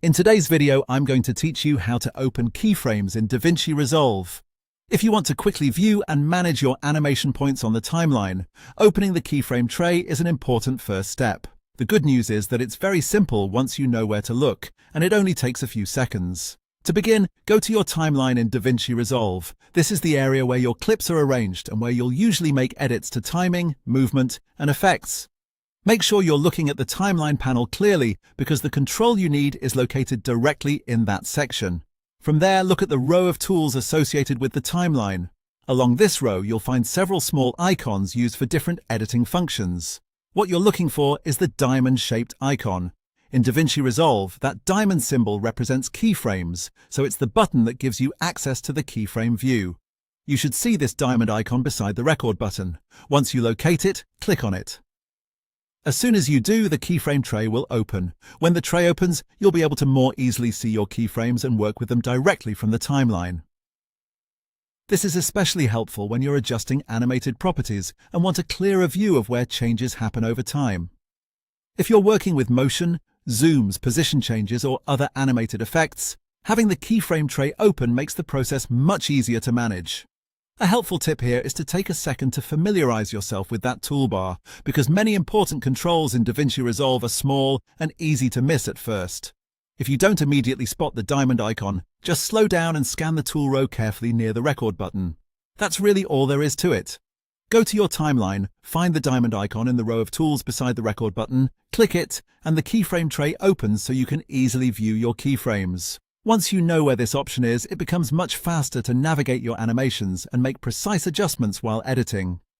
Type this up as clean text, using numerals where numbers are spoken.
In today's video, I'm going to teach you how to open keyframes in DaVinci Resolve. If you want to quickly view and manage your animation points on the timeline, opening the keyframe tray is an important first step. The good news is that it's very simple once you know where to look, and it only takes a few seconds. To begin, go to your timeline in DaVinci Resolve. This is the area where your clips are arranged and where you'll usually make edits to timing, movement, and effects. Make sure you're looking at the timeline panel clearly because the control you need is located directly in that section. From there, look at the row of tools associated with the timeline. Along this row, you'll find several small icons used for different editing functions. What you're looking for is the diamond-shaped icon. In DaVinci Resolve, that diamond symbol represents keyframes, so it's the button that gives you access to the keyframe view. You should see this diamond icon beside the record button. Once you locate it, click on it. As soon as you do, the keyframe tray will open. When the tray opens, you'll be able to more easily see your keyframes and work with them directly from the timeline. This is especially helpful when you're adjusting animated properties and want a clearer view of where changes happen over time. If you're working with motion, zooms, position changes, or other animated effects, having the keyframe tray open makes the process much easier to manage. A helpful tip here is to take a second to familiarize yourself with that toolbar, because many important controls in DaVinci Resolve are small and easy to miss at first. If you don't immediately spot the diamond icon, just slow down and scan the tool row carefully near the record button. That's really all there is to it. Go to your timeline, find the diamond icon in the row of tools beside the record button, click it, and the keyframe tray opens so you can easily view your keyframes. Once you know where this option is, it becomes much faster to navigate your animations and make precise adjustments while editing.